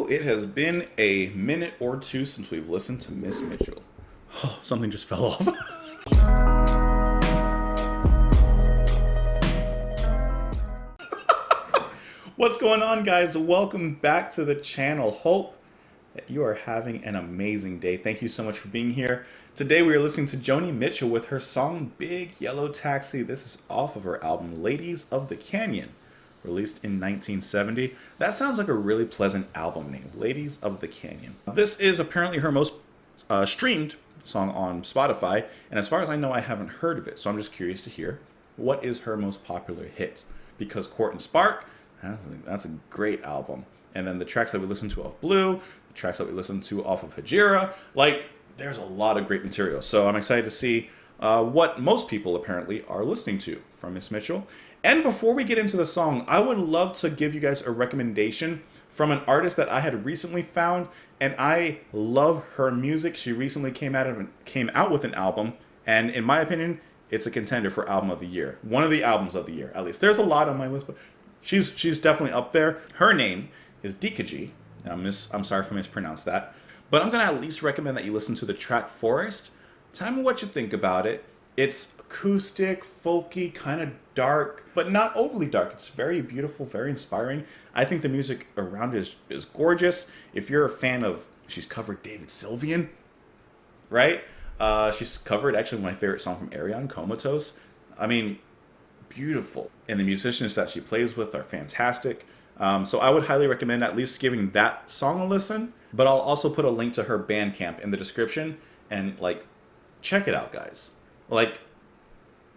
It has been a minute or two since we've listened to Miss Mitchell. Oh, something just fell off. What's going on, guys? Welcome back to the channel. Hope that you are having an amazing day. Thank you so much for being here. Today we are listening to Joni Mitchell with her song Big Yellow Taxi. This is off of her album Ladies of the Canyon, released in 1970. That sounds like a really pleasant album name, Ladies of the Canyon. This is apparently her most streamed song on Spotify, and as far as I know, I haven't heard of it, so I'm just curious to hear what is her most popular hit. Because Court and Spark, that's a great album. And then the tracks that we listened to off Blue, the tracks that we listened to off of Hajira, like, there's a lot of great material. So I'm excited to see what most people apparently are listening to from Miss Mitchell. And before we get into the song, I would love to give you guys a recommendation from an artist that I had recently found, and I love her music. She recently came out with an album, and in my opinion, it's a contender for album of the year. One of the albums of the year, at least. There's a lot on my list, but she's definitely up there. Her name is Dikaji. I'm sorry if I mispronounced that, but I'm gonna at least recommend that you listen to the track Forest. Tell me what you think about it. It's acoustic, folky, kind of dark, but not overly dark. It's very beautiful, very inspiring. I think the music around it is gorgeous. If you're a fan of, she's covered David Sylvian, right? She's covered actually my favorite song from Ariane, Comatose. I mean, beautiful. And the musicians that she plays with are fantastic. So I would highly recommend at least giving that song a listen. But I'll also put a link to her Bandcamp in the description. And, like, check it out, guys. Like,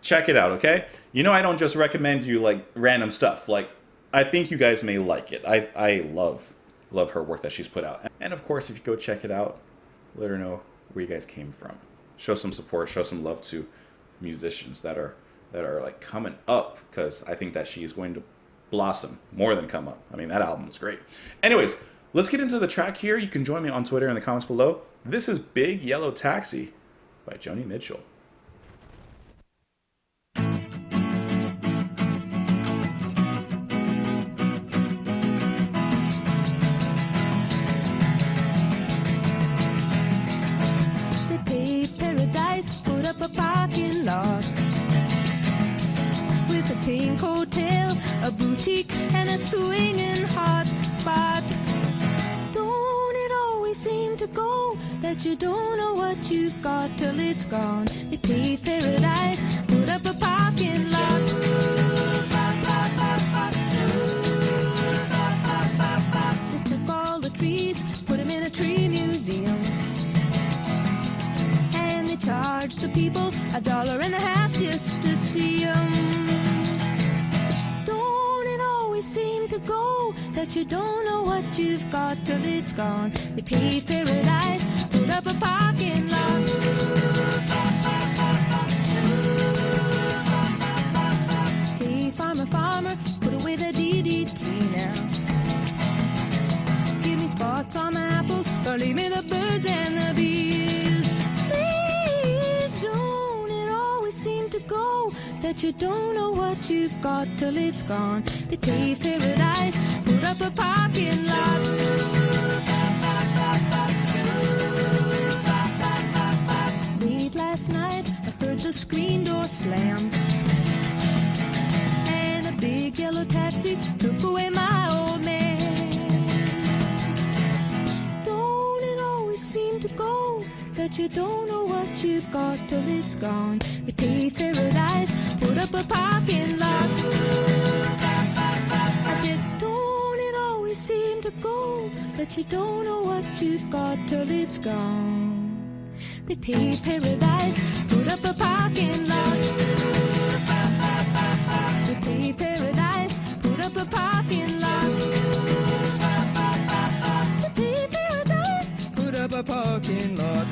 check it out, okay? You know I don't just recommend you, like, random stuff. Like, I think you guys may like it. I love her work that she's put out. And, of course, if you go check it out, let her know where you guys came from. Show some support, show some love to musicians that are like coming up, because I think that she is going to blossom more than come up. I mean, that album is great. Anyways, let's get into the track here. You can join me on Twitter in the comments below. This is Big Yellow Taxi by Joni Mitchell. They paved paradise, put up a parking lot with a pink hotel, a boutique, and a swinging hot spot. Don't it always seem to go that you don't know what you've got till it's gone? They paved paradise, put up a parking lot. They took all the trees, put them in a tree museum, and they charged the people $1.50 just to see them. Seem to go that you don't know what you've got till it's gone. They paved paradise, put up a parking lot. Hey, farmer, farmer, put away the DDT now. Give me spots on my apples, or leave me the birds and the bees. Please don't it always seem to go that you don't know what you've got till it's gone. They paved paradise, put up a parking lot. Late last night, I heard the screen door slam, and a big yellow taxi took away my old man. Don't it always seem to go that you don't know what you've got till it's gone? They paved paradise, put up a parking lot. I said, don't it always seem to go that you don't know what you've got till it's gone? They paved paradise, put up a parking lot. They paved paradise, put up a parking lot. They paved paradise, put up a parking lot.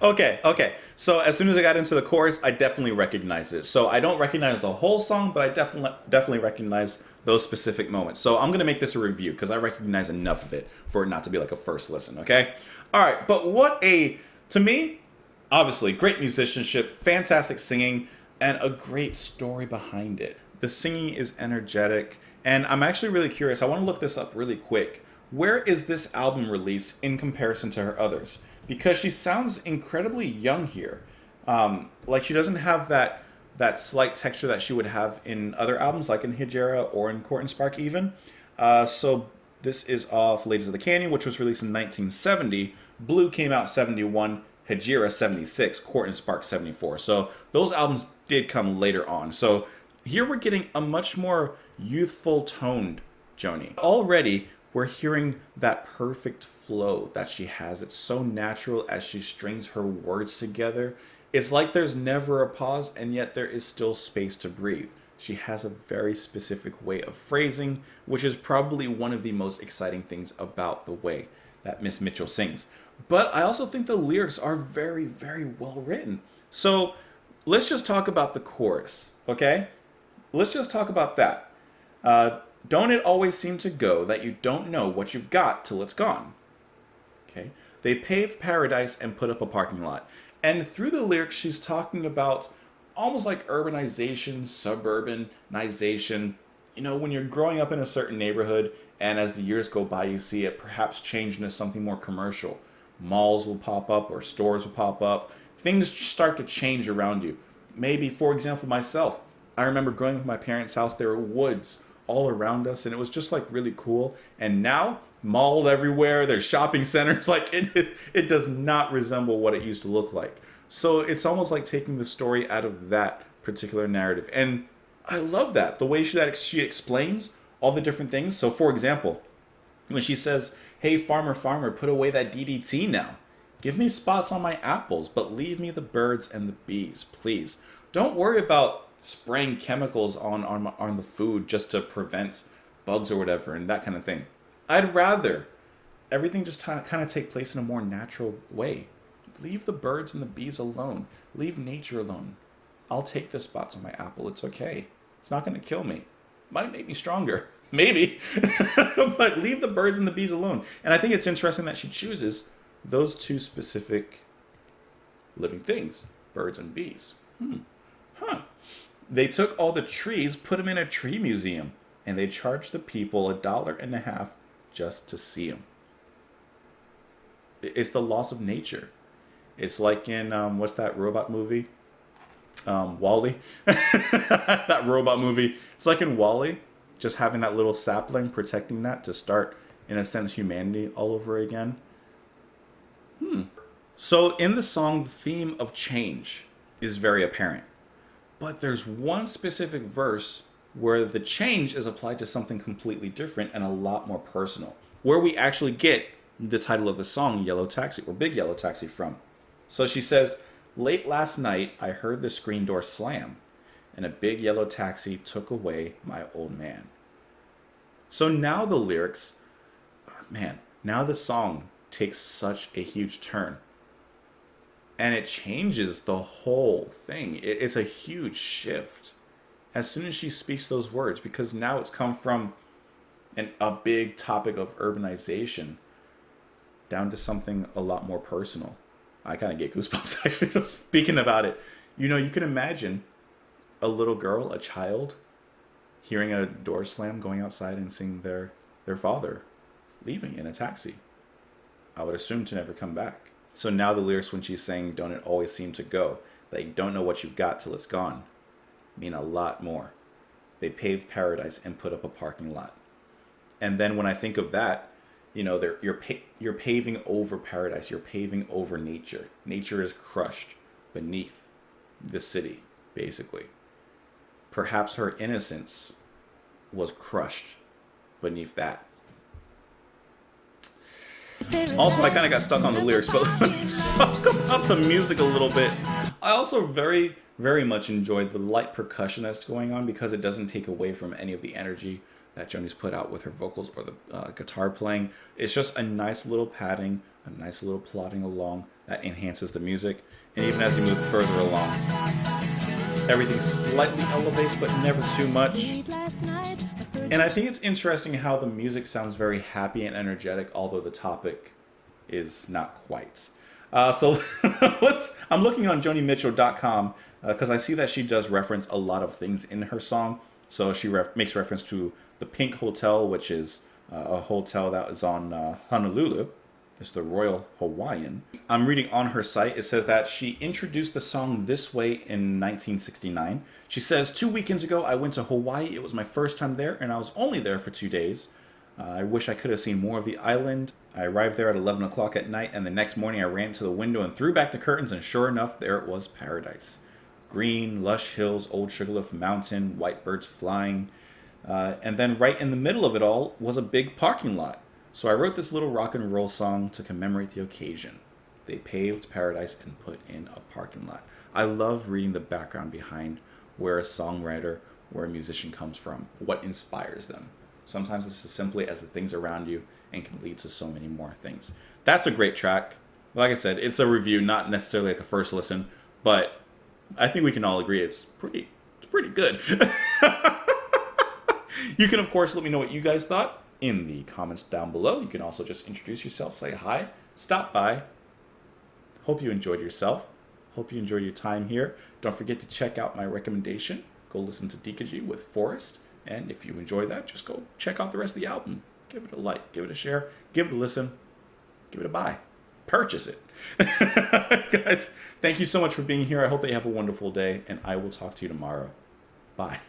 Okay. So as soon as I got into the chorus, I definitely recognized it. So I don't recognize the whole song, but I definitely recognize those specific moments. So I'm gonna make this a review because I recognize enough of it for it not to be like a first listen. Okay. All right. But to me, obviously, great musicianship, fantastic singing, and a great story behind it. The singing is energetic. And I'm actually really curious. I want to look this up really quick. Where is this album released in comparison to her others? Because she sounds incredibly young here. Like she doesn't have that slight texture that she would have in other albums, like in Hijera or in Court and Spark even. So this is off Ladies of the Canyon, which was released in 1970. Blue came out 71, Hijira 76, Court and Spark 74. So those albums did come later on. So here we're getting a much more youthful toned Joni. Already we're hearing that perfect flow that she has. It's so natural as she strings her words together. It's like there's never a pause, and yet there is still space to breathe. She has a very specific way of phrasing, which is probably one of the most exciting things about the way that Miss Mitchell sings. But I also think the lyrics are very, very well written. So let's just talk about the chorus, okay? Let's just talk about that. Don't it always seem to go that you don't know what you've got till it's gone? Okay. They paved paradise and put up a parking lot. And through the lyrics, she's talking about almost like urbanization, suburbanization. You know, when you're growing up in a certain neighborhood and as the years go by, you see it perhaps change into something more commercial. Malls will pop up or stores will pop up. Things start to change around you. Maybe, for example, myself, I remember growing up in my parents' house, there were woods all around us, and it was just like really cool. And now, mall everywhere, there's shopping centers, like it does not resemble what it used to look like. So it's almost like taking the story out of that particular narrative. And I love that, the way she explains all the different things. So for example, when she says, "Hey farmer, farmer, put away that DDT now. Give me spots on my apples, but leave me the birds and the bees, please. Don't worry about spraying chemicals on the food just to prevent bugs or whatever and that kind of thing. I'd rather everything just kind of take place in a more natural way. Leave the birds and the bees alone. Leave nature alone. I'll take the spots on my apple. It's okay. It's not going to kill me. Might make me stronger. Maybe. But leave the birds and the bees alone." And I think it's interesting that she chooses those two specific living things, birds and bees. Huh. They took all the trees, put them in a tree museum, and they charged the people $1.50 just to see them. It's the loss of nature. It's like in, what's that robot movie? WALL-E. That robot movie. It's like in WALL-E, just having that little sapling, protecting that to start, in a sense, humanity all over again. So in the song, the theme of change is very apparent. But there's one specific verse where the change is applied to something completely different and a lot more personal, where we actually get the title of the song, Yellow Taxi, or Big Yellow Taxi, from. So she says, "Late last night, I heard the screen door slam, and a big yellow taxi took away my old man." So now the lyrics, now the song takes such a huge turn. And it changes the whole thing. It's a huge shift as soon as she speaks those words, because now it's come from a big topic of urbanization down to something a lot more personal. I kind of get goosebumps actually just speaking about it. You know, you can imagine a little girl, a child, hearing a door slam, going outside and seeing their father leaving in a taxi. I would assume to never come back. So now the lyrics when she's saying, "Don't it always seem to go, that you don't know what you've got till it's gone," mean a lot more. They paved paradise and put up a parking lot. And then when I think of that, you know, you're paving over paradise. You're paving over nature. Nature is crushed beneath the city, basically. Perhaps her innocence was crushed beneath that. Also, I kind of got stuck on the lyrics, but let's talk about the music a little bit. I also very, very much enjoyed the light percussion that's going on, because it doesn't take away from any of the energy that Joni's put out with her vocals or the guitar playing. It's just a nice little padding, a nice little plodding along that enhances the music. And even as you move further along, everything slightly elevates, but never too much. And I think it's interesting how the music sounds very happy and energetic, although the topic is not quite. So I'm looking on JoniMitchell.com because I see that she does reference a lot of things in her song. So she makes reference to the Pink Hotel, which is a hotel that is on Honolulu. It's the Royal Hawaiian. I'm reading on her site. It says that she introduced the song this way in 1969. She says, 2 weekends ago, I went to Hawaii. It was my first time there, and I was only there for 2 days. I wish I could have seen more of the island. I arrived there at 11 o'clock at night, and the next morning I ran to the window and threw back the curtains, and sure enough, there it was, paradise. Green, lush hills, old sugarloaf mountain, white birds flying. And then right in the middle of it all was a big parking lot. So I wrote this little rock and roll song to commemorate the occasion. They paved paradise and put in a parking lot. I love reading the background behind where a songwriter, where a musician comes from, what inspires them. Sometimes it's as simply as the things around you and can lead to so many more things. That's a great track. Like I said, it's a review, not necessarily like a first listen, but I think we can all agree it's pretty good. You can, of course, let me know what you guys thought in the comments down below. You can also just introduce yourself, say hi, stop by. Hope you enjoyed yourself. Hope you enjoyed your time here. Don't forget to check out my recommendation. Go listen to Dikaji with Forest. And if you enjoy that, just go check out the rest of the album. Give it a like, give it a share, give it a listen, give it a buy. Purchase it. Guys, thank you so much for being here. I hope that you have a wonderful day, and I will talk to you tomorrow. Bye.